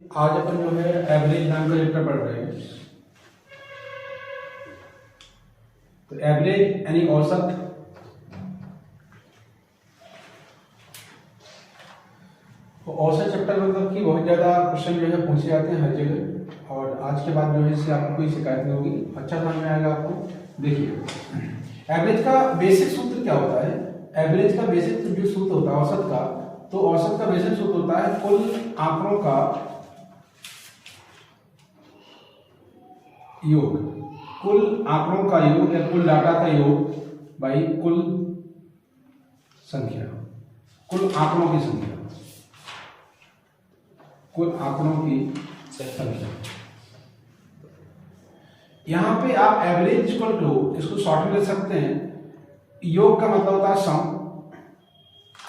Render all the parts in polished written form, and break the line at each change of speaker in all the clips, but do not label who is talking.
आज अपन जो है एवरेज नाम का चैप्टर पढ़ रहे हैं। तो एवरेज यानी औसत। तो औसत चैप्टर मतलब कि बहुत ज़्यादा क्वेश्चन जो है पूछे जाते हैं हर जगह, और आज के बाद जो है इससे आपको कोई शिकायत नहीं होगी, अच्छा समझ में आएगा आपको। देखिए एवरेज का बेसिक सूत्र क्या होता है। एवरेज का बेसिक जो सूत्र होता है औसत का, तो औसत का बेसिक सूत्र होता है कुल आंकड़ों का योग, कुल आंकड़ों का योग या कुल डाटा का योग बाई कुल संख्या, कुल आंकड़ों की संख्या, कुल आंकड़ों की संख्या। यहां पे आप एवरेज इक्वल टू, इसको शॉर्ट में लिख सकते हैं, योग का मतलब होता है सम,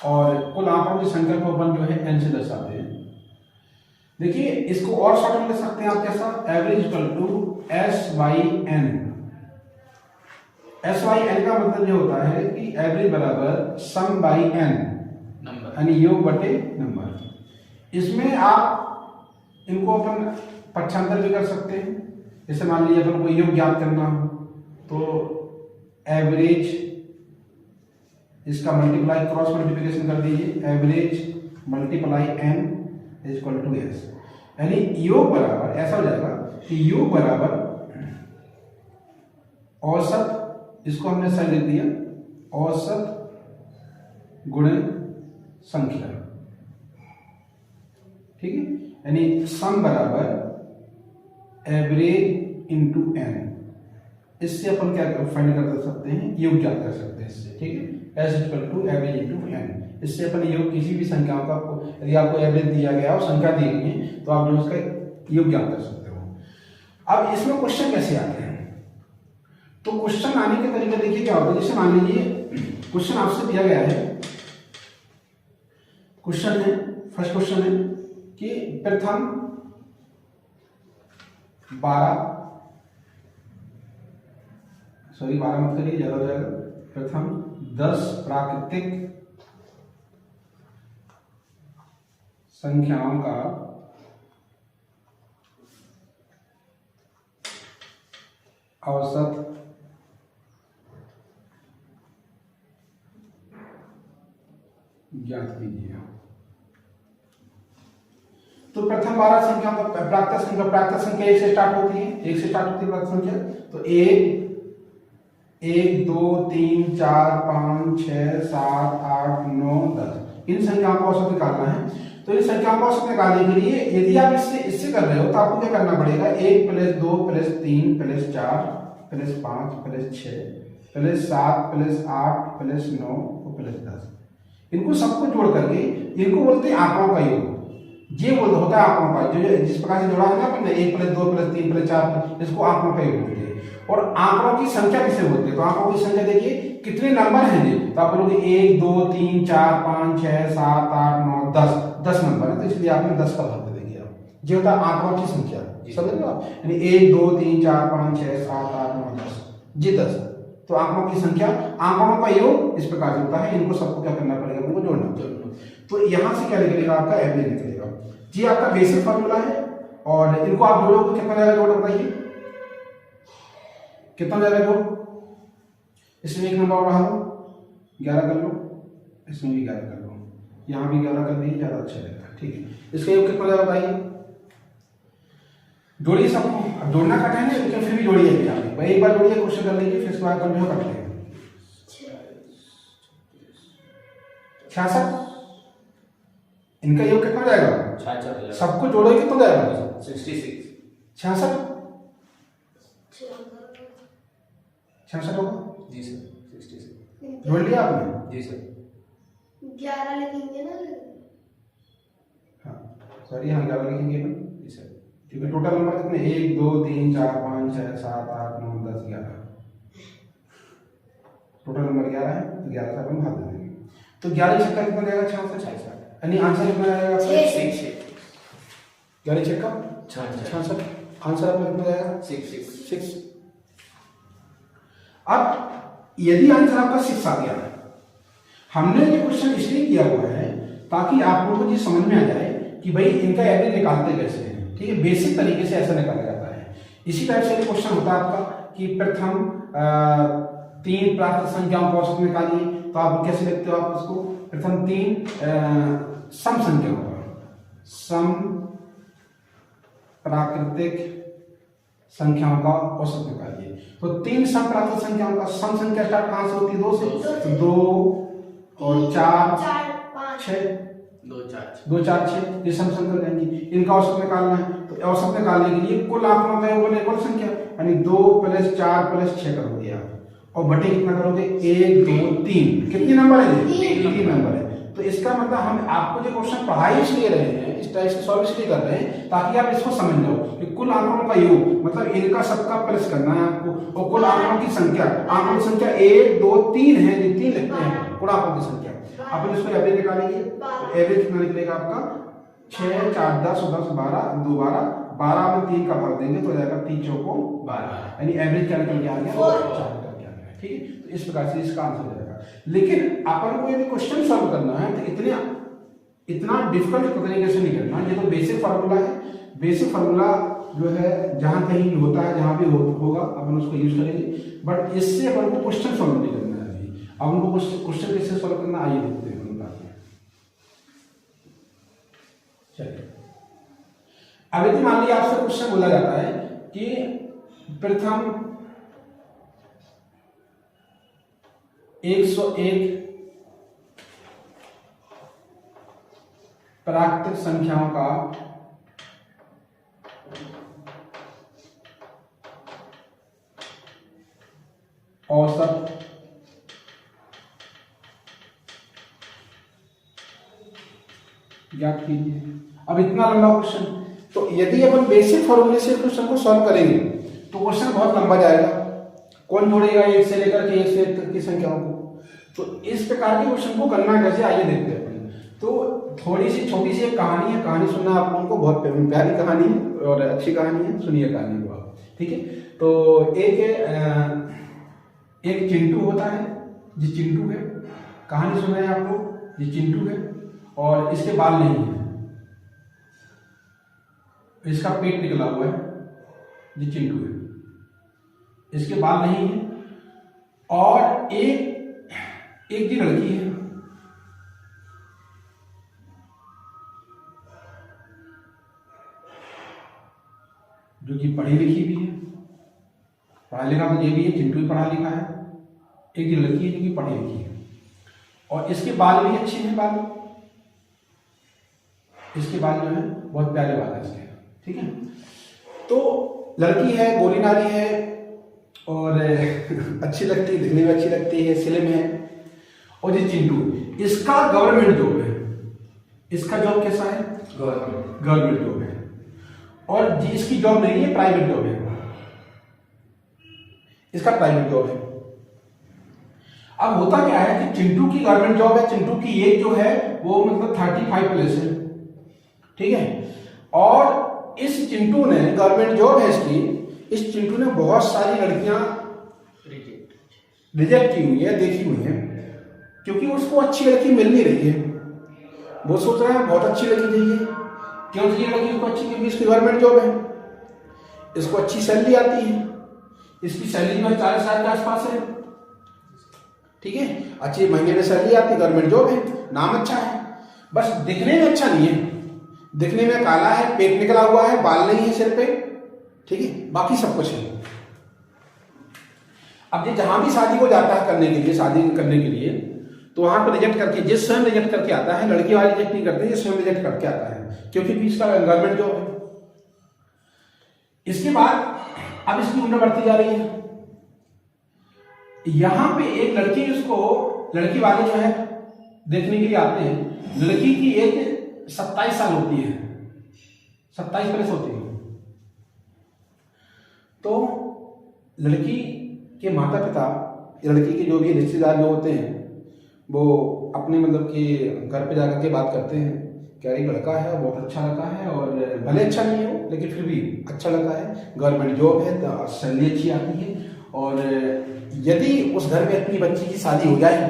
और कुल आंकड़ों की संख्या को अपन जो है n से दर्शाते हैं। देखिए इसको और शॉर्ट में लिख सकते हैं आप कैसा, average equal to S by N. S by N का मतलब ये होता है कि एवरेज बराबर सम बाई एन, यानी योग बटे नंबर। इसमें आप इनको अपन पक्षांतर भी कर सकते हैं। जैसे मान लीजिए अपन को योग ज्ञात करना हो तो एवरेज, इसका मल्टीप्लाई क्रॉस मल्टीप्लिकेशन कर दीजिए, average multiply N is equal to S, यानी योग बराबर ऐसा हो जाएगा कि योग बराबर औसत, इसको हमने सही लिख दिया, औसत गुणे संख्या, ठीक है। यानी सम बराबर एवरेज इंटू एन। इससे अपन क्या फाइंड कर सकते हैं, योग ज्ञात कर सकते हैं इससे, ठीक है। S equal to average into N. इससे अपन योग किसी भी संख्याओं का, यदि आपको एवरेज दिया गया और संख्या दी गई है तो आप जो उसका योग ज्ञात कर सकते हो। अब इसमें क्वेश्चन कैसे आते हैं, तो क्वेश्चन आने के तरीका देखिए क्या होता है। जैसे मान लीजिए क्वेश्चन आपसे दिया गया है, क्वेश्चन है, फर्स्ट क्वेश्चन है कि प्रथम 12 मत करिए, ज्यादा हो जाएगा, प्रथम 10 प्राकृतिक संख्याओं का औसत ज्ञात कीजिए। तो प्रथम 12 संख्याओं का प्राकृत संख्या 1 से स्टार्ट होती है, 1 से स्टार्ट होती है प्राकृत संख्या। तो 1 2 3 4 5 6 7 8 9 10, इन संख्याओं का औसत निकालना है। तो इन संख्याओं का औसत निकालने के लिए यदि आप इससे कर रहे हो तो आपको क्या करना पड़ेगा, 1 + 2 + 3 + 4 + 5 + 6 + 7 + 8 + 9 + 10, इनको सबको जोड़ करके, इनको बोलते हैं आंकड़ों का योग। ये होता है आंकड़ों का, जो जिस प्रकार से जोड़ा है ना अपन 1 + 2 + 3 + 4, इसको आंकड़ों का योग बोलते हैं। और आंकड़ों की संख्या किसे बोलते हैं, तो आंकड़ों की संख्या देखिए कितने नंबर हैं ये, तो आप बोलोगे 1 2 3 4 5 6 7 8 9 10 नंबर है, तो इसलिए आपने 10 का भाग दे दिया। ये होता है आंकड़ों की संख्या, समझ रहे हो आप, यानी 1 2 3 4 5 6 7 8 9 10, ये 10। तो आंकड़ों की संख्या, आंकड़ों का योग इस प्रकार से होता है, इनको सबको क्या करना पड़ेगा, उनको जोड़ना। तो यहां से क्या निकलेगा, आपका एवरेज निकलेगा। ये आपका बेसिक फॉर्मूला है, और इनको आप जोड़ोगे कितना जाएगा जोड़, बताइए कितना जाएगा जोड़। इसमें 1 नंबर बढ़ा दो, 11 कर लो, इसमें भी 11 कर लो, यहां भी 11 कर दीजिए, ज्यादा अच्छा रहेगा, ठीक है। इसका योग कितना जाएगा बताइए, जोड़िए सबको। अब जोड़ना कठिन है लेकिन फिर भी जोड़िए, एक बार जोड़िए, क्वेश्चन कर लीजिए, फिर इसके बाद कंटिन्यू करते हैं। 66, इनका योग कितना जाएगा, सबको जोड़ोगे कितना जाएगा, 66, 66 होगा जी सर, 66 जोड़ लिया आपने जी सर।
11 लिखेंगे ना,
हाँ सॉरी, हाँ 11 लिखेंगे जी सर, क्योंकि टोटल नंबर कितने, 1 2 3 4 5 6 7 8 9 10 11, टोटल नंबर 11 है, तो 11 से अपन भाग देंगे। तो 11 छक्का कितना जाएगा, 66, यानी आंसर कितना जाएगा, 66। 11 छक्का 66, आंसर आपका कितना जाएगा, 6। अब यदि आंसर आपका 6 आ गया है, हमने ये क्वेश्चन इसलिए किया हुआ है ताकि आप लोगों को ये समझ में आ जाए कि भाई इनका एवरेज निकालते कैसे हैं, ठीक है, बेसिक तरीके से ऐसा निकाला जाता है। इसी टाइप से क्वेश्चन होता है आपका कि प्रथम 3 प्राकृत संख्याओं का औसत निकालिए, तो आप कैसे लिखते हो, आप उसको प्रथम 3 सम संख्याओं का, सम प्राकृतिक संख्याओं का औसत निकालिए। तो 3 सम प्राकृत संख्याओं का सम संख्या स्टार्ट कहां से होती है, 2 से, 2 और 4 6 2 4 6 ये सम संख्या रहेंगी, इनका औसत निकालना है। तो औसत निकालने के लिए कुल आंकड़ों का योग एकल संख्या यानी 2 + 4 + 6 करोगे आप, और बटे कितना करोगे, 1 2 3, कितने नंबर है, 3 नंबर है। तो इसका मतलब हम आपको जो क्वेश्चन पढ़ाई इसलिए रहे हैं, इस टाइप से सॉल्व इसलिए कर रहे हैं ताकि आप इसको समझ जाओ कि कुल आंकड़ों का योग मतलब इनका सबका प्लस करना है आपको, और कुल आंकड़ों की संख्या, आंकड़ों की संख्या 1 2 3 है, ये 3 लिखते हैं कुल आंकड़ों की संख्या। अपन इसको एवरेज निकालेंगे, तो एवरेज कितना निकलेगा आपका, 6 4 10 10 12 2 12 में 3 का भाग देंगे तो हो जाएगा 3 चौको 12, यानी एवरेज क्या निकल के आ गया, 4 निकल के आ गया, ठीक है। तो इस प्रकार से इसका आंसर हो जाएगा। लेकिन अपन को यदि क्वेश्चन सॉल्व करना है तो इतना डिफिकल्ट तरीके से नहीं करना, ये तो बेसिक फार्मूला है, बेसिक फार्मूला जो है जहां कहीं होता है, जहां भी होगा अपन उसको यूज करेंगे, बट इससे अपन को क्वेश्चन सॉल्व नहीं करना है अभी। अब उनको क्वेश्चन कैसे सॉल्व करना, आइए देखते हैं। चलिए, अब यदि मान लीजिए आपसे क्वेश्चन बोला जाता है कि प्रथम 101 प्राकृतिक संख्याओं का औसत ज्ञात कीजिए। अब इतना लंबा क्वेश्चन, तो यदि अपन बेसिक फॉर्मूले से क्वेश्चन को सॉल्व करेंगे तो क्वेश्चन बहुत लंबा जाएगा, कौन जोड़ेगा 1 से लेकर के 1 से 1 तक की संख्याओं को। तो इस प्रकार के क्वेश्चन को करना कैसे, आइए देखते हैं। तो थोड़ी सी छोटी सी एक कहानी है, कहानी सुनना आप लोगों को, बहुत प्यारी कहानी है और अच्छी कहानी है, सुनिए कहानी को आप, ठीक है। तो एक चिंटू होता है, जी चिंटू है, कहानी सुन रहे हैं आप लोग, जी चिंटू है और इसके बाल नहीं है, इसका पेट निकला हुआ है, जी चिंटू है, इसके बाल नहीं है, और एक जी लड़की है, जो कि पढ़ी लिखी भी है, पढ़ा लिखा तो ये भी है, चिंटू भी पढ़ा लिखा है, एक जी लड़की है जो कि पढ़ी लिखी है, और इसके बाल भी अच्छे हैं, इसके बाल जो है बहुत प्यारे बाल है इसके, ठीक है। तो लड़की है, गोरी नारी है और अच्छी लगती है, दिखने में अच्छी लगती है, स्लिम है, और ये चिंटू, इसका गवर्नमेंट जॉब है, इसका जॉब कैसा है, गवर्नमेंट जॉब है, और जी इसकी जॉब नहीं है, प्राइवेट जॉब है, इसका प्राइवेट जॉब है। अब होता क्या है कि चिंटू की गवर्नमेंट जॉब है, चिंटू की एज जो है वो मतलब 35+ है, ठीक है, और इस चिंटू ने, गवर्नमेंट जॉब है इसकी, इस चिंटू ने बहुत सारी लड़कियां रिजेक्ट की हुई है, देखी हुई है, क्योंकि उसको अच्छी लड़की मिल नहीं रही है। वो सोच रहा है बहुत अच्छी लड़की चाहिए, क्यों चाहिए लड़की उसको अच्छी, क्योंकि इसकी गवर्नमेंट जॉब है, इसको अच्छी सैलरी आती है, इसकी सैलरी में 40,000 के आसपास है, ठीक है, अच्छी महीने में सैलरी आती है, गवर्नमेंट जॉब है, नाम अच्छा है, बस दिखने में अच्छा नहीं है, दिखने में काला है, पेट निकला हुआ है, बाल नहीं है सिर पे, ठीक है, बाकी सब कुछ है। अब ये जहां भी शादी को जाता है करने के लिए, शादी करने के लिए, तो वहां पर रिजेक्ट करके, जिस स्वयं रिजेक्ट करके आता है, लड़की वाले रिजेक्ट नहीं करते, जिस स्वयं रिजेक्ट करके आता है, क्योंकि इसका गवर्नमेंट जॉब है। इसके बाद अब इसकी उम्र बढ़ती जा रही है, यहां पे एक लड़की, जिसको लड़की वाले जो है देखने के लिए आते हैं, लड़की की एज 27 साल होती है, 27+ होती है। तो लड़की के माता पिता, लड़की के जो भी रिश्तेदार जो होते हैं, वो अपने मतलब कि घर पे जाकर के बात करते हैं, क्या एक लड़का है, बहुत अच्छा लड़का है, और भले अच्छा नहीं हो लेकिन फिर भी अच्छा लड़का है, गवर्नमेंट जॉब है, तो सैलरी अच्छी आती है, और यदि उस घर में अपनी बच्ची की शादी हो जाए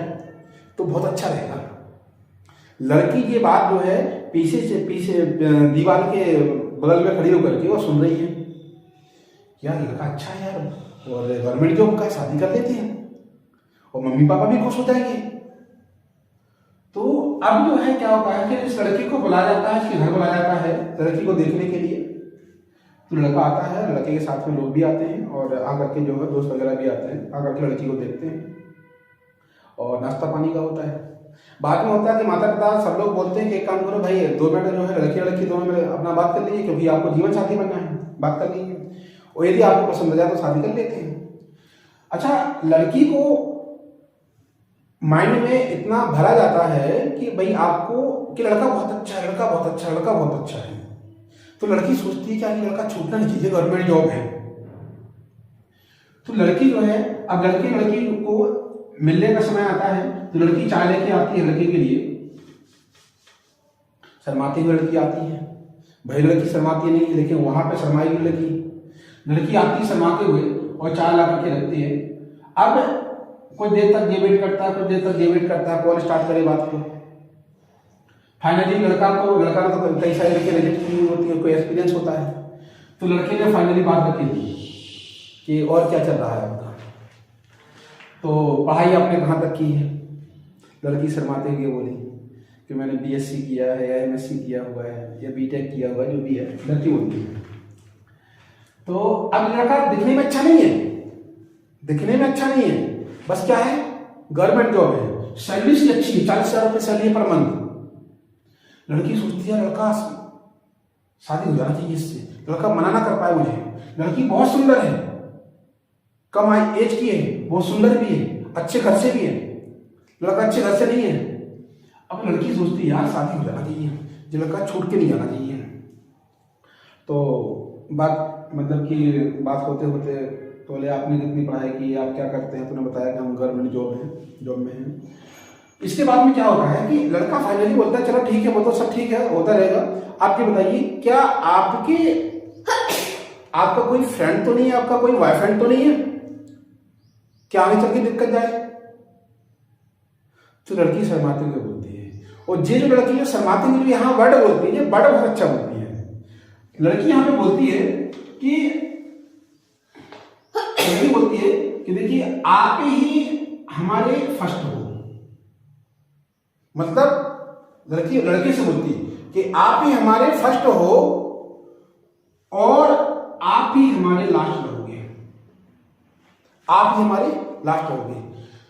तो बहुत अच्छा रहेगा। लड़की ये बात जो है पीछे दीवार के बगल में खड़ी होकर के वो सुन रही है, यार लड़का अच्छा है यार, और गवर्नमेंट जॉब का, शादी कर लेते हैं और मम्मी पापा भी खुश हो जाएंगे। तो अब जो है क्या होता है कि इस लड़की को बुलाया जाता है, इसके घर बुलाया जाता है लड़की को देखने के लिए। तो लड़का आता है, लड़के के साथ में लोग भी आते हैं और आकर के जो है दोस्त वगैरह भी आते हैं, आकर के लड़की को देखते हैं और नाश्ता पानी का होता है। बाद में होता है कि माता पिता सब लोग बोलते हैं कि एक काम करो भाई, 2 मिनट जो है लड़की दोनों में अपना बात कर लीजिए, क्योंकि आपको जीवन साथी बनना है, बात कर लीजिए और यदि आपको पसंद आ जाए तो शादी कर लेते हैं। अच्छा, लड़की को माइंड में इतना भरा जाता है कि भाई आपको कि लड़का बहुत अच्छा है, लड़का बहुत अच्छा है, लड़का बहुत अच्छा है। तो लड़की सोचती है कि लड़का छूटना नहीं चाहिए, गवर्नमेंट जॉब है। तो लड़की जो है, अब लड़की को मिलने का समय आता है तो लड़की चाय लेके आती है लड़के के लिए, शर्माती हुई लड़की आती है। भाई लड़की शर्माती नहीं, लेकिन वहां पे शर्माई हुई लड़की आती है शर्माते हुए और चाय ला करके रखती है। अब कुछ देर तक ये वेट करता है, कॉल स्टार्ट करे बात को। फाइनली लड़का तो कई सारी लड़के रिजेक्ट की होती है, कोई एक्सपीरियंस होता है, तो लड़के ने फाइनली बात रखी थी कि और क्या चल रहा है आपका, तो पढ़ाई आपने कहाँ तक की है। लड़की शर्माते हुए बोली कि मैंने बीएससी किया है या एमएससी किया हुआ है या बीटेक किया हुआ है, जो भी है लड़की बोलती है। तो अब लड़का दिखने में अच्छा नहीं है, बस क्या है, गवर्नमेंट जॉब है, सैलरी से अच्छी है, 40,000 रुपये सैलरी पर मंथ। लड़की सोचती है लड़का शादी हो जाना चाहिए इससे, लड़का मना ना कर पाए मुझे। लड़की बहुत सुंदर है, कम एज की है, बहुत सुंदर भी है, अच्छे घर से भी है, लड़का अच्छे घर से नहीं है। अब लड़की सोचती है यार शादी हो जाना चाहिए, जो लड़का छूट के नहीं जाना चाहिए। तो बात होते होते तो बोले आपने कितनी पढ़ाई की, आप क्या करते हैं, तूने बताया कि हम गवर्नमेंट जॉब में हैं। इसके बाद में क्या होता है कि लड़का फाइनली बोलता है चलो ठीक है, वो तो सब ठीक है, होता रहेगा। आप ये बताइए, क्या आपका कोई फ्रेंड तो नहीं है, आपका कोई बॉयफ्रेंड तो नहीं है, क्या आगे चल के दिक्कत जाए। तो लड़की शर्माते हुए बोलती है, और ये जो लड़की जो शर्माते हुए यहाँ वर्ड बोलती है, वर्ड बहुत अच्छा बोलती है। लड़की यहाँ पे बोलती है कि देखिए आप ही हमारे फर्स्ट हो, मतलब लड़के से बोलती है कि आप ही हमारे फर्स्ट हो और आप ही हमारे लास्ट रहोगे,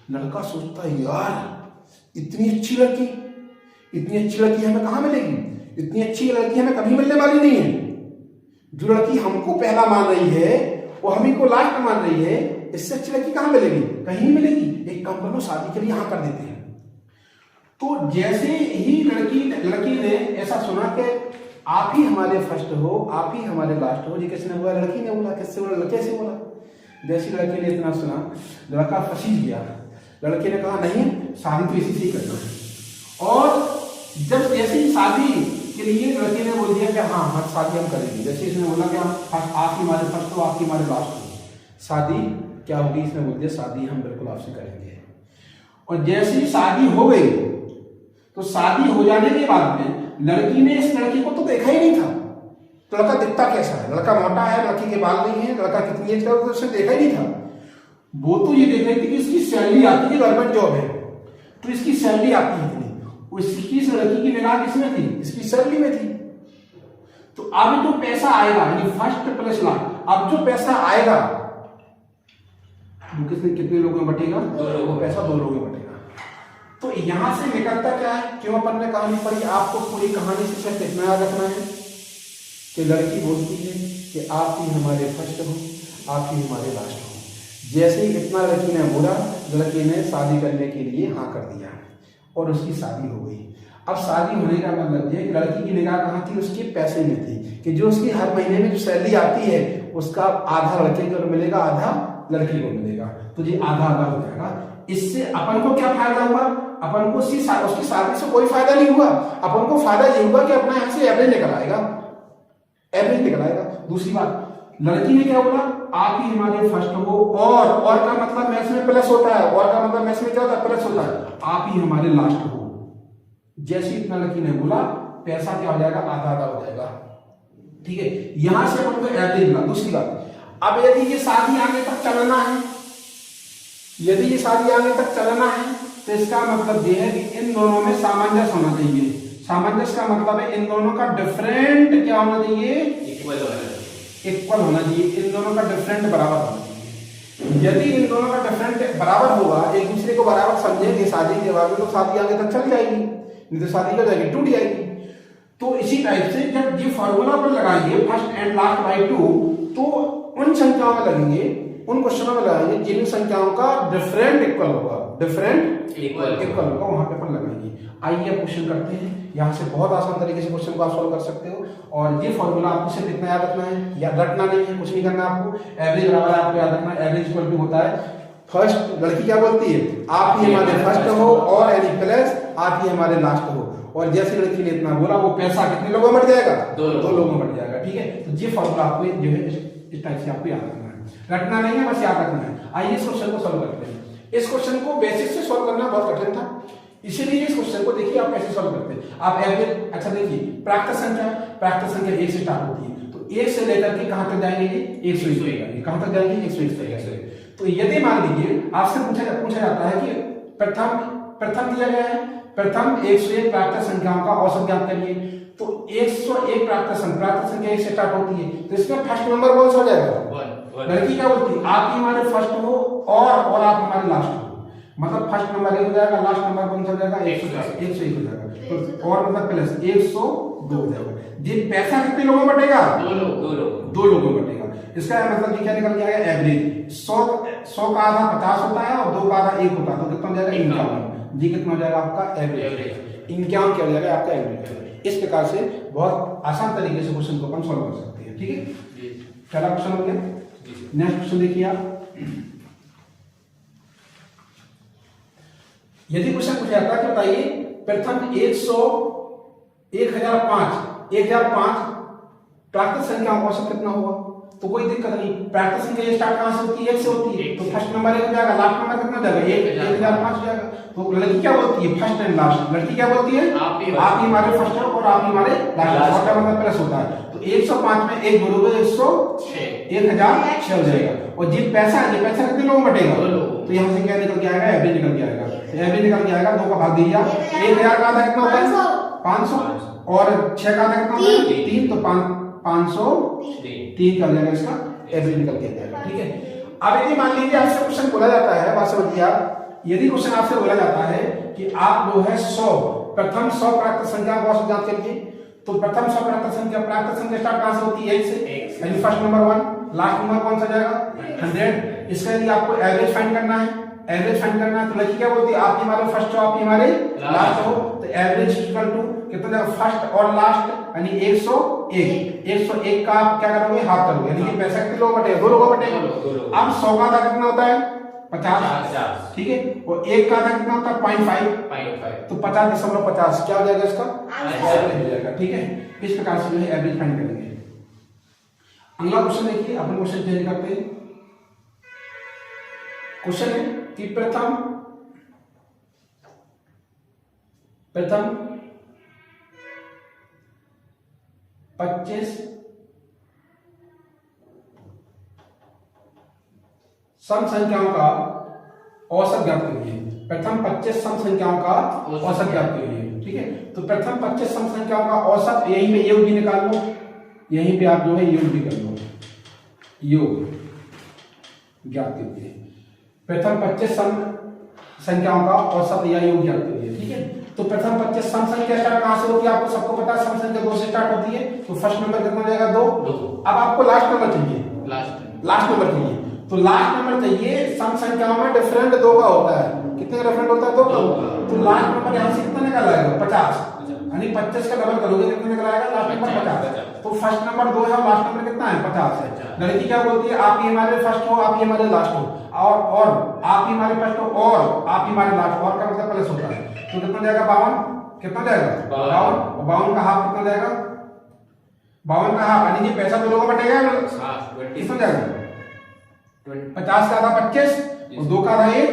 लड़का सोचता है यार इतनी अच्छी लड़की हमें कहाँ मिलेगी, इतनी अच्छी लड़की हमें कभी मिलने वाली नहीं है। जो लड़की हमको पहला मान रही है वो हमी को लास्ट मान रही है, इससे अच्छी लड़की कहाँ मिलेगी, कहीं नहीं मिलेगी। एक काम करो, शादी के लिए यहाँ कर देते हैं। तो जैसे ही लड़की ने ऐसा सुना कि आप ही हमारे फर्स्ट हो, आप ही हमारे लास्ट हो, ये किसने बोला, लड़की ने बोला। किससे बोला, लड़के से बोला। जैसे लड़के ने इतना सुना, लड़का फंसी गया। लड़के ने कहा नहीं, शादी तो इसी से ही करना है। और जब जैसे ही शादी के लिए लड़के ने बोल दिया कि हाँ शादी हम करेंगे, जैसे इसने बोला कि आप ही हमारे फर्स्ट हो, आप ही हमारे लास्ट हो, शादी क्या होगी, इसने बोल दिया शादी हम बिल्कुल आपसे करेंगे। और जैसे ही शादी हो गई, तो शादी हो जाने के बाद में लड़की ने इस लड़की को तो देखा ही नहीं था। तो लड़का दिखता कैसा है, लड़का मोटा है, लड़की के बाल नहीं है, लड़का कितनी एज का, तो उसने देखा ही नहीं था। वो तो ये देख रही थी कि इसकी सैलरी आती है, गवर्नमेंट जॉब है, तो इसकी सैलरी आती है इतनी। उसकी इस लड़की की निगाह किसमें थी, इसकी सैलरी में थी। तो अब जो पैसा आएगा, यानी फर्स्ट प्लस लास्ट, अब जो पैसा आएगा वो कितने लोगों में बटेगा, वो पैसा 2 लोगों में बटेगा। तो यहां से निकलता क्या है, क्यों अपन ने कहानी पढ़ी, आपको पूरी कहानी से सिर्फ इतना याद रखना है कि लड़की बोलती है कि आप ही हमारे फर्स्ट हो, आप ही हमारे लास्ट हो। जैसे ही इतना लड़की ने बोला, लड़के ने शादी करने के लिए हाँ कर दिया और उसकी शादी हो गई। अब शादी होने का मतलब ये, लड़की की निगाह कहाँ थी, उसके पैसे में थी, कि जो उसकी हर महीने में जो सैलरी आती है उसका आधा लड़के को मिलेगा, आधा लड़की को मिलेगा, तो ये आधा हो जाएगा। इससे अपन को क्या फायदा हुआ, अपन को उसकी शादी से कोई फायदा नहीं हुआ। अपन को फायदा ये हुआ कि अपना यहाँ से एवरेज निकल आएगा। दूसरी बात, लड़की ने क्या बोला, आप ही हमारे फर्स्ट हो, और का मतलब मैथ्स में प्लस होता है, और का मतलब मैथ्स में क्या होता है, प्लस होता है, आप ही हमारे लास्ट हो। जैसे इतना लड़की ने बोला, पैसा क्या हो जाएगा, आधा आधा हो जाएगा। ठीक है, यहां से अपन को एवरेज मिला। दूसरी बात, अब यदि ये शादी आगे तक चलाना है, यदि ये शादी आगे तक चलाना है तो इसका मतलब ये है कि इन दोनों में सामंजस्य होना चाहिए। सामंजस्य का मतलब है इन दोनों का डिफरेंट क्या होना चाहिए, इक्वल होना चाहिए। इन दोनों का डिफरेंट बराबर होना चाहिए। यदि इन दोनों का डिफरेंट बराबर होगा, एक दूसरे को बराबर समझेंगे शादी के बाद में, तो शादी आगे तक चल जाएगी, नहीं तो शादी हो जाएगी, टूट जाएगी। तो इसी टाइप से जब ये फॉर्मूला पर लगाएंगे फर्स्ट एंड लास्ट बाई 2, तो उन संख्याओं में लगेंगे, उन क्वेश्चनों में लगाएंगे जिन संख्याओं का डिफरेंट इक्वल होगा, डिफरेंट इक्वल होगा, वहां पे अपन लगाएंगे। आइए अब क्वेश्चन करते हैं। यहाँ से बहुत आसान तरीके से क्वेश्चन को आप सॉल्व कर सकते हो। और ये फॉर्मूला आपको सिर्फ इतना याद रखना है, याद रखना नहीं है, कुछ नहीं करना आपको। एवरेज बराबर आपको याद रखना है, एवरेज इक्वल टू होता है फर्स्ट, लड़की क्या बोलती है, आप ही हमारे फर्स्ट हो, और यानी प्लस आप ही हमारे लास्ट हो। और जैसे लड़की ने इतना बोला, वो पैसा कितने लोगों में बढ़ जाएगा, दो लोगों में बढ़ जाएगा। ठीक है, तो ये फॉर्मूला आपको जो है इस टाइप से आपको याद रखना है, रखना नहीं है, बस याद रखना है। आइए इस क्वेश्चन को सॉल्व करते हैं। इस क्वेश्चन को बेसिक से सॉल्व करना बहुत कठिन था, इसीलिए इस क्वेश्चन को देखिए आप कैसे सॉल्व करते हैं। आप एवरेज, अच्छा देखिए, प्राकृत संख्या 1 से स्टार्ट होती है, तो 1 से लेकर के कहां तक जाएंगे, ये 101 तक जाएंगे। कहां तक जाएंगे, 101 तक। तो यदि मान लीजिए आपसे पूछा जाता है कि प्रथम दिया गया है, प्रथम 101 प्राकृत संख्याओं का औसत ज्ञात करिए, तो 101 प्राकृत संख्या 1 से स्टार्ट होती है, तो इसमें फर्स्ट नंबर कौन सा हो जाएगा, लड़की क्या बोलती है, आप ही हमारे फर्स्ट हो और आप हमारे लास्ट हो। मतलब फर्स्ट नंबर 1 हो जाएगा, लास्ट नंबर कौन सा हो जाएगा, 101 हो जाएगा। तो और मतलब प्लस 102 हो जाएगा। ये पैसा कितने लोगों में बटेगा, दो लोगों में बटेगा। इसका मतलब ये क्या निकल के आएगा, एवरेज 100 का आधा 50 होता है और 2 का आधा 1 होता है, तो कितना हो जाएगा, 51। जी कितना हो जाएगा आपका एवरेज, 51 क्या हो जाएगा आपका एवरेज। इस प्रकार से बहुत आसान तरीके से क्वेश्चन को अपन सॉल्व कर सकते हैं। ठीक है, पहला क्वेश्चन हो गया। नेक्स्ट क्वेश्चन देखिए आप, यदि क्वेश्चन पूछा जाता है कि बताइए प्रथम 1005 प्राकृत संख्याओं का औसत कितना होगा, तो कोई दिक्कत नहीं। प्राकृत संख्या स्टार्ट कहां से होती है, 1 से होती है, तो फर्स्ट नंबर 1 हो जाएगा, लास्ट नंबर कितना हो जाएगा, 1005 हो जाएगा। तो लड़की क्या बोलती है, फर्स्ट एंड लास्ट, लड़की क्या बोलती है, आप ही हमारे फर्स्ट हो और आप ही हमारे लास्ट, का मतलब प्लस होता है। तो 105 में 1 जोड़ोगे 1006 हो जाएगा। और ये पैसा कितने लोगों में बटेगा, तो यहाँ से क्या निकल के आएगा, एवरेज निकल के आएगा। एवरेज निकल के आएगा, 2 का भाग दीजिए, 1000 का आधा कितना होता है, 500, और 6 का आधा कितना होता है, 3, तो 503 का हो जाएगा, इसका एवरेज निकल के आएगा। ठीक है, अब यदि मान लीजिए आपसे क्वेश्चन बोला जाता है, बात समझिए आप, यदि क्वेश्चन आपसे बोला जाता है कि आप जो है 100 प्रथम 100 प्राकृत संख्या का औसत ज्ञात करिए, तो प्रथम 100 प्राकृत संख्या स्टार्ट कहां से होती है, 1 से, यानी फर्स्ट नंबर 1, लास्ट नंबर कौन सा जाएगा, 100। इसका यदि आपको एवरेज फाइंड करना है, तो लड़की क्या बोलती है, आप ही हमारे फर्स्ट हो, आप ही हमारे लास्ट हो, तो एवरेज इक्वल टू कितना जाएगा, फर्स्ट और लास्ट, यानी 101 का आप क्या करोगे, हाफ करोगे, यानी कि पैसा कितने लोग बटेगा, 2 लोगों बटेगा। अब 100 का आधा कितना होता है, 50, ठीक है, और 1 का आधा कितना होता है, 0.5, तो 50.50 क्या हो जाएगा, इसका एवरेज हो जाएगा। ठीक है, इस प्रकार से जो है एवरेज फाइंड करेंगे। अगला क्वेश्चन देखिए, अपन क्वेश्चन चेंज करते हैं। क्वेश्चन है कि प्रथम 25 सम संख्याओं का औसत ज्ञात करिए। प्रथम 25 सम संख्याओं का औसत ज्ञात करिए। ठीक है, तो प्रथम 25 सम संख्याओं का औसत, यहीं पे योग भी निकाल लो, यहीं पे आप जो है योग भी कर लो, योग ज्ञात करिए। प्रथम 25 सम संख्याओं का औसत या योग ज्ञात करिए। ठीक है, तो प्रथम 25 सम संख्या स्टार्ट कहां से होती है, आपको सबको पता है, सम संख्या 2 से स्टार्ट होती है, तो फर्स्ट नंबर कितना हो जाएगा, 2। अब आपको लास्ट नंबर चाहिए, लास्ट नंबर चाहिए, तो लास्ट नंबर चाहिए, सम संख्याओं में डिफरेंट 2 का होता है, कितने का डिफरेंट होता है, 2 का। तो लास्ट नंबर यहां से कितना निकल आएगा, 50, यानी 25 का डबल करोगे कितना निकल आएगा, लास्ट नंबर 50। तो फर्स्ट नंबर 2 है और लास्ट नंबर कितना है, 50 है। लड़की क्या बोलती है, आप ही हमारे फर्स्ट हो, आप ही हमारे लास्ट हो, और आप ही हमारे फर्स्ट हो और आप ही हमारे लास्ट, और का मतलब प्लस होता है, तो कितना जाएगा, 52, कितना जाएगा, 52, और 52 का हाफ कितना जाएगा, 52 का हाफ, यानी कि पैसा 2 लोगों में बटेगा, कितना जाएगा, 50 का आधा 25 और 2 का आधा 1,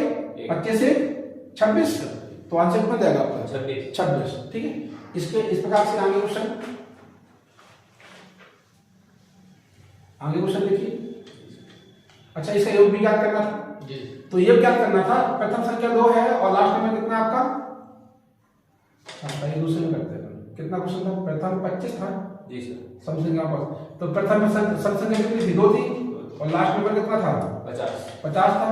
25 से 26, तो आंसर कितना जाएगा आपका, 26। ठीक है, इसके इस प्रकार से आगे क्वेश्चन देखिए। अच्छा, इसका योग भी ज्ञात करना था
जी।
तो योग ज्ञात करना था। प्रथम संख्या 2 है और लास्ट में कितना आपका, अच्छा ये दूसरे में करते हैं। कितना क्वेश्चन था? प्रथम 25 था
जी सर।
सम संख्या पर, तो प्रथम में सम संख्या कितनी थी? 2 थी और लास्ट नंबर कितना था? 50 था।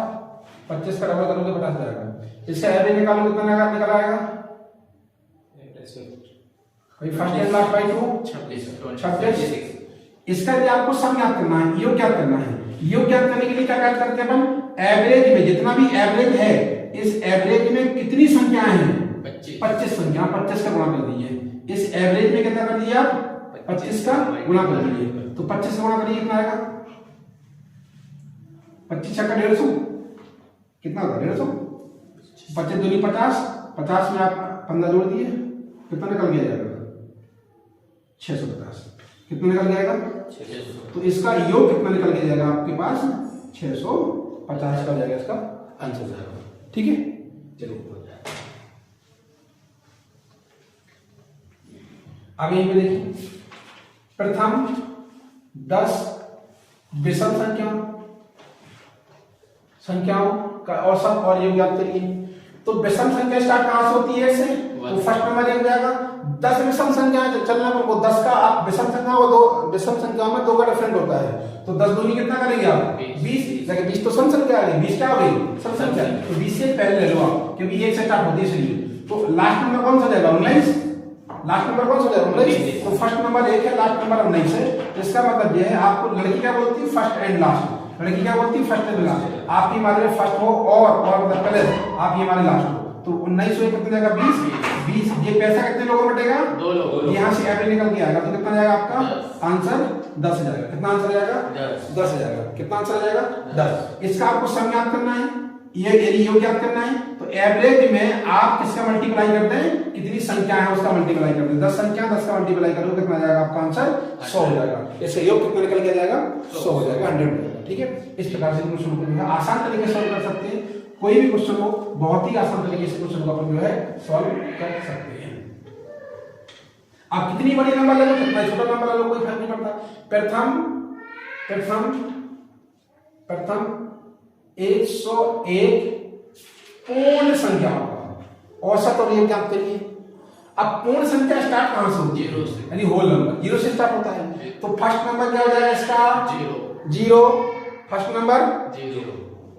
25 का डबल करोगे 50 जाएगा। इससे एवरेज निकालो कितना निकल आएगा? First and last by 2 26। इसका भी आपको सम ज्ञात करना है, योग ज्ञात करना है। योग ज्ञात करने के लिए क्या ज्ञात करते हैं अपन? एवरेज में जितना भी एवरेज है, इस एवरेज में कितनी संख्याएं हैं? 25 संख्या। 25 का गुणा कर दीजिए। इस एवरेज में कितना कर दिया? 25 का गुणा कर दीजिए। तो 25 से गुणा करिए कितना आएगा? 25 छक्का 150 कितना होगा? 150। 25 दूनी 50, 50 में आप 15 जोड़ दिए, कितना निकल गया जाएगा? 650। कितना निकल जाएगा?
600।
तो इसका योग कितना निकल के जाएगा आपके पास? 650 का जाएगा इसका आंसर जाएगा। ठीक है, चलिए आगे यहीं पे देखिए। प्रथम 10 विषम संख्याओं का औसत और योग ज्ञात करिए। तो विषम संख्या स्टार्ट कहां से होती है? इससे। तो फर्स्ट नंबर एक जाएगा। 10 विषम संख्या चलना पड़ेगा। 10 का आप विषम संख्या को दो विषम संख्याओं में 2 का डिफरेंट होता है। तो 10 दूनी कितना करेंगे आप? 20। लेकिन 20 तो सम संख्या आ गई, 20 क्या हो गई? सम संख्या। तो 20 से पहले ले लो आप, क्योंकि 1 से स्टार्ट होती है इसलिए। तो लास्ट नंबर कौन सा जाएगा? 19। लास्ट नंबर कौन सा जाएगा? 19। तो फर्स्ट नंबर 1 है, लास्ट नंबर 19 है। इसका मतलब यह है, आपको लड़की क्या बोलती है? First and last. लड़की क्या बोलती है? First and last. आपकी हमारे फर्स्ट हो और मतलब पहले आप ये हमारे लास्ट हो। तो 19 से कितना जाएगा? 20। ये पैसा कितने लोगों में बटेगा?
2 लोग।
यहाँ से एवरेज निकल के आएगा तो कितना जाएगा आपका आंसर? 10 जाएगा। कितना आंसर जाएगा? 10 जाएगा। कितना आंसर जाएगा? 10। इसका आपको सम ज्ञात करना है, ये यदि योग ज्ञात करना है। तो एवरेज में आप किसका मल्टीप्लाई करते हैं? कितनी संख्या है उसका मल्टीप्लाई करते हैं। 10 संख्या 10 का मल्टीप्लाई करोगे कितना जाएगा आपका आंसर? 100 हो जाएगा। इसका योग कितना निकल के जाएगा? 100 हो जाएगा, 100। ठीक है, इस प्रकार से क्वेश्चन को जो है आसान तरीके से सॉल्व कर सकते हैं। कोई भी क्वेश्चन हो बहुत ही आसान तरीके से क्वेश्चन को अपन जो है सॉल्व कर सकते हैं। आप कितनी बड़ी नंबर ले लो, कितना छोटा नंबर ले लो, कोई फर्क नहीं पड़ता। प्रथम 101 पूर्ण संख्या का औसत और योग ज्ञात करिए। अब पूर्ण संख्या स्टार्ट कहां से होती है?
0 से।
यानी होल नंबर 0 से स्टार्ट होता है। तो फर्स्ट नंबर क्या हो जाएगा इसका?
0।
First number
0।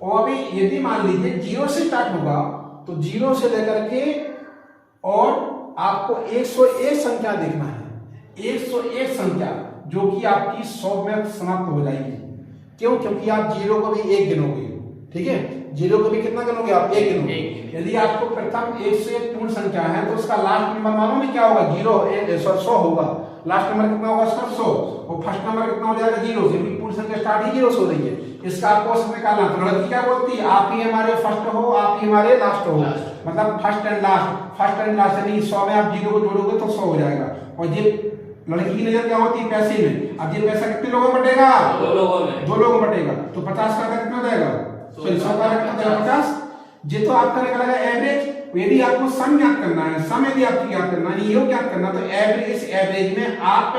और अभी यदि मान लीजिए 0 से स्टार्ट होगा तो 0 से लेकर के और आपको 101 संख्या देखना है। 101 संख्या जो कि आपकी 100 में समाप्त हो जाएगी। क्यों? क्योंकि आप 0 को भी 1 गिनोगे। ठीक है, 0 को भी कितना गिनोगे आप? 1 गिनोगे। यदि आपको प्रथम 1 से पूर्ण संख्या है तो उसका लास्ट नंबर मालूम है क्या होगा? 100 होगा। लास्ट नंबर कितना होगा उसका? 100। और फर्स्ट नंबर कितना हो जाएगा? 0। क्योंकि पूर्ण संख्या स्टार्ट ही 0 से हो रही है। इसका आपको औसत निकालना। तो लड़की क्या बोलती है? आप ही हमारे फर्स्ट हो, आप ही हमारे लास्ट हो। मतलब फर्स्ट एंड लास्ट यानी 100 में आप 0 को जोड़ोगे तो 100 हो जाएगा। और ये लड़की की नजर क्या होती है? पैसे में। अब ये पैसा कितने लोगों में बटेगा?
2 लोगों में।
2 लोगों में बटेगा। तो 50 का कितना जाएगा? 100 का कितना जाएगा? 50। ये तो आपका निकलेगा एवरेज। यदि आपको सम ज्ञात करना है, सम यदि आपको ज्ञात करना है, योग ज्ञात करना, तो एवरेज एवरेज में आप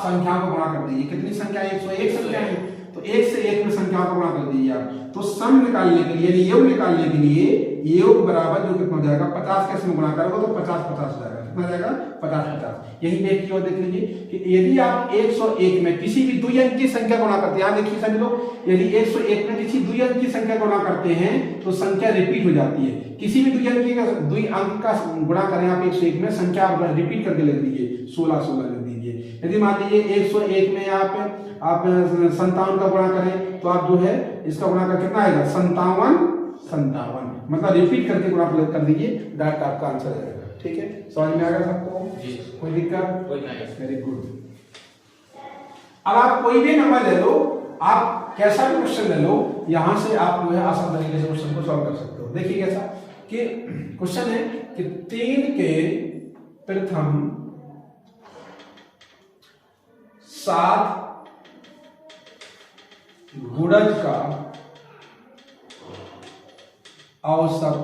संख्या को गुणा कर दीजिए। कितनी संख्या? 101 संख्या है तो 1 से 1 में संख्या को गुणा कर दीजिए आप। तो सम निकालने के लिए, योग निकालने के लिए योग बराबर जो कितना हो जाएगा? 50 के इसमें गुणा करोगे तो 50 जाएगा। कितना जाएगा? 50। यही पे एक और देख लीजिए कि यदि आप 101 में किसी भी 2 अंक की संख्या गुणा करते हैं, यहां देखिए सभी लोग, यदि 101 में किसी 2 अंक की संख्या गुणा करते हैं तो संख्या रिपीट हो जाती है। किसी भी 2 अंक का गुणा करें आप 101 में, संख्या रिपीट करके लिख दीजिए। 16 लिख दीजिए। यदि मान लीजिए 101 में आप 57 का गुणा करें तो आप जो है इसका गुणा कर कितना आएगा? 57। मतलब रिपीट करके गुणा कर दीजिए, डायरेक्ट आपका आंसर आएगा। ठीक है, समझ में आ गया सबको? कोई दिक्कत? Very good. अब आप कोई भी नंबर ले लो, आप कैसा भी क्वेश्चन ले लो, यहां से आप जो है आसान तरीके से क्वेश्चन को सॉल्व कर सकते हो। देखिए कैसा कि क्वेश्चन है कि 3 के प्रथम 7 गुणज का औसत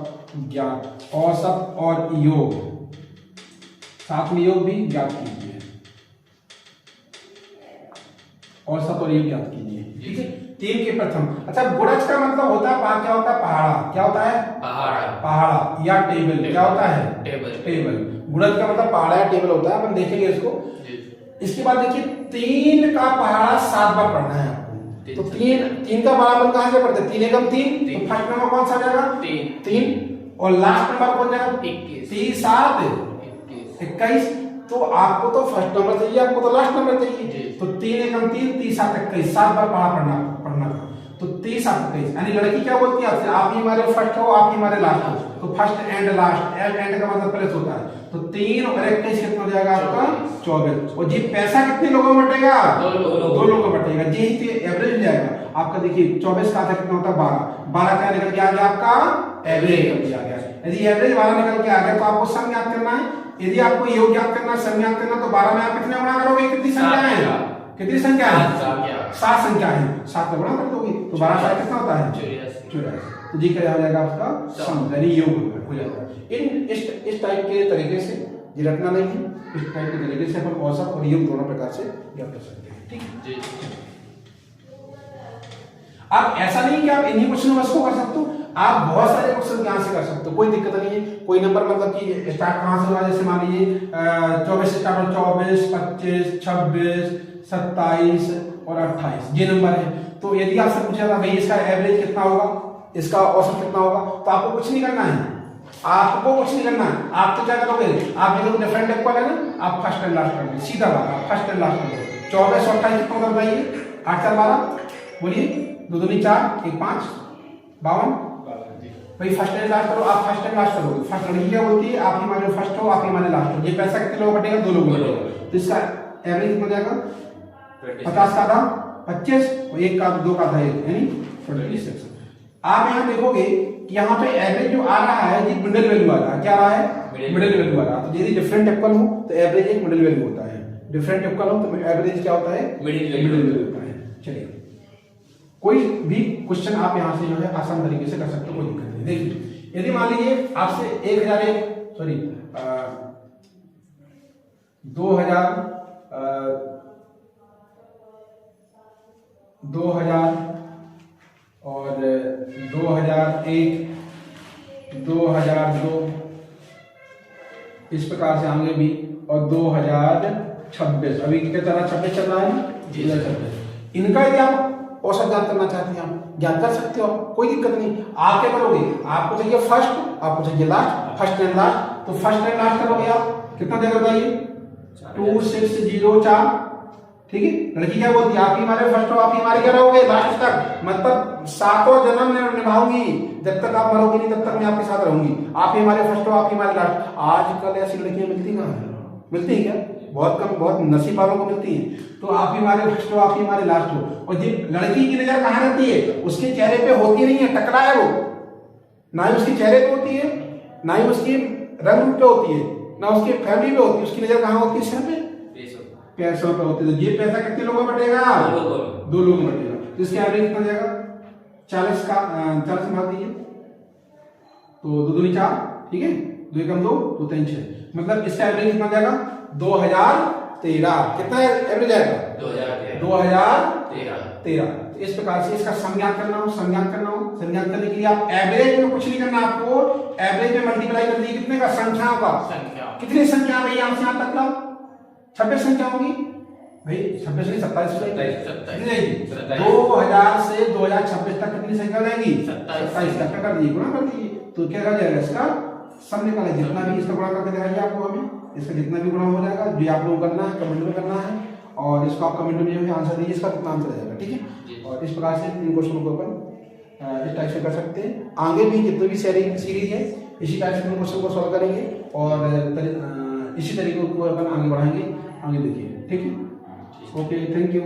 ज्ञात, औसत और योग साथ में योग भी ज्ञात कीजिए, औसत और योग ज्ञात कीजिए। ठीक है, 3 के प्रथम। अच्छा, गुणज का मतलब होता है क्या होता है? पहाड़ा। क्या होता है? पहाड़ा या टेबल। क्या होता है? टेबल। गुणज का मतलब पहाड़ा या टेबल होता है, अपन देखेंगे इसको। इसके बाद देखिए 3 का पहाड़ा 7 बार पढ़ना है आपको। तो 3 का पहाड़ा अपन कहां से पढ़ते हैं? 3 एकम 3। तो फर्स्ट नंबर कौन सा आ जाएगा? 3 और लास्ट नंबर कौन जाएगा? 30 7 21। तो आपको तो फर्स्ट नंबर चाहिए, आपको तो लास्ट नंबर चाहिए। तो 3 एकम 3 30 7 21 7 बार पढ़ा पढ़ना था। तो 30 7 21 यानी लड़की क्या बोलती है आपसे? आप ही हमारे फर्स्ट हो, आप ही हमारे लास्ट हो। तो फर्स्ट एंड लास्ट, एंड का मतलब प्लस होता है। तो 3 और 21 कितना हो जाएगा आपका? 24। और जी पैसा कितने लोगों में बटेगा? 2 लोगों में बटेगा। जी ही एवरेज जाएगा आपका। देखिए 24 का कितना होता है? 12। 12 का निकल के आ गया आपका एवरेज आ गया। यदि एवरेज 12 निकल के आ गया तो आपको सम ज्ञात करना है। यदि आपको योग ज्ञात करना, सम ज्ञात करना, तो 12 में आप कितने गुणा करोगे? कितनी संख्या है? कितनी संख्या है? 7 संख्या है। 7 में गुणा कर दोगे तो 12 का कितना होता है? 84। तो जी क्या हो जाएगा आपका? सम यानी योग हो जाएगा। इस टाइप के तरीके से ये रटना नहीं है। इस टाइप के तरीके से अपन औसत और योग दोनों प्रकार से ज्ञात कर सकते हैं। ठीक है। आप ऐसा नहीं कि आप इन्हीं क्वेश्चन बस को कर सकते हो, आप बहुत सारे क्वेश्चन यहां से कर सकते हो, कोई दिक्कत नहीं है। कोई नंबर मतलब कि स्टार्ट कहां से हुआ? जैसे मान लीजिए 24 से स्टार्ट हो, 24 25 26 27 और 28 ये नंबर है। तो यदि आपसे पूछा था भाई इसका एवरेज कितना होगा, इसका औसत कितना होगा, तो आपको कुछ नहीं करना है। आपको कुछ नहीं करना है। आप तो क्या करोगे? आप ये डिफरेंट इक्वल है ना, आप फर्स्ट एंड लास्ट कर लो। सीधा बात, फर्स्ट एंड लास्ट कर लो। 24 और 28 कितना होता है? 8 4 12 बोलिए, 2 2 4 1 5 52। भाई फर्स्ट एंड लास्ट करो, आप फर्स्ट एंड लास्ट करोगे। फर्स्ट लड़की क्या बोलती है? आप ही हमारे फर्स्ट हो, आप ही हमारे लास्ट हो। ये पैसा कितने लोगों बटेगा? 2 लोगों बटेगा। तो इसका एवरेज कितना जाएगा? 50 का था 25 और 1 का 2 का था 1 यानी 26। आप यहाँ देखोगे कि यहाँ पे एवरेज जो आ रहा है ये मिडिल वैल्यू आ रहा है। क्या आ रहा है? मिडिल वैल्यू आ रहा है। तो यदि डिफरेंट इक्वल हो तो एवरेज एक मिडिल वैल्यू होता है। डिफरेंट इक्वल हो तो एवरेज क्या होता है? मिडिल वैल्यू होता है। चलिए, कोई भी क्वेश्चन आप यहाँ से जो है आसान तरीके से कर सकते हो, कोई दिक्कत नहीं। देखिए यदि मान लीजिए आपसे 1001 सॉरी 2000 और 2001 2002 इस प्रकार से आगे भी, और 2026 अभी क्या चल रहा? 26 चल रहा है ना? 2026। इनका यदि आप औसत ज्ञात करना चाहते हैं, आप ज्ञात कर सकते हो, कोई दिक्कत नहीं। आप क्या करोगे? आपको चाहिए फर्स्ट, आपको चाहिए लास्ट, फर्स्ट एंड लास्ट। तो फर्स्ट एंड लास्ट करोगे आप कितना देगा बताइए? 2604। ठीक है। लड़की क्या बोलती है? आप ही हमारे फर्स्ट हो, आप ही हमारे क्या रहोगे लास्ट तक, मतलब 7 जन्म निभाऊंगी, जब तक आप मरोगे नहीं तब तक मैं आपके साथ रहूंगी। आप ही हमारे फर्स्ट हो, आप ही हमारे लास्ट। आजकल ऐसी लड़कियां मिलती कहाँ है? मिलती है क्या? बहुत कम, बहुत नसीब वालों को मिलती है। तो आप ही हमारे फर्स्ट हो, आप ही हमारे लास्ट हो। और जब लड़की की नजर कहाँ रहती है? उसके चेहरे पे होती नहीं है, टकरा है वो, ना ही उसके चेहरे पे होती है, ना ही उसकी रंग रूप पे होती है, ना उसकी फैमिली पे होती है। उसकी नजर कहाँ होती है? सिर पे, पैसों पे होती है। तो ये पैसा कितने लोगों में बटेगा? 2 लोगों में बटेगा। तो इसके एवरेज कितना जाएगा? 40 का 40 मार दीजिए तो 2 2 4, ठीक है, 2 एकम 2 2 3 6, मतलब इसका एवरेज कितना जाएगा? 2013। कितना एवरेज आएगा? 2013। इस प्रकार से इसका संज्ञान करना हो, संज्ञान करने के लिए आप एवरेज में कुछ नहीं करना, आपको एवरेज में मल्टीप्लाई कर दीजिए कितने का? संख्याओं का। कितनी संख्या भाई यहां से यहां तक लाओ? 26 संख्या होगी भाई, 26 नहीं 27 27 2000 से 2026 तक कितनी संख्या रहेगी? 27 तक कर दीजिए, गुणा कर दीजिए। तो क्या हो जाएगा? इसका सम निकालें, जितना भी इसका गुणा करके दिखाइए आपको, हमें इसका जितना भी गुणा हो जाएगा, जो आप लोगों को करना है कमेंट में करना है, और इसको आप कमेंट में जो आंसर दीजिए, इसका कितना आंसर आएगा। ठीक है। और इस प्रकार से इन क्वेश्चनों को अपन इस टाइप से कर सकते हैं। आगे भी जितने भी सीरीज है इसी टाइप से क्वेश्चन को सॉल्व करेंगे, और इसी तरीके को अपन आगे बढ़ाएंगे। आगे देखिए। ठीक है। Okay, thank you.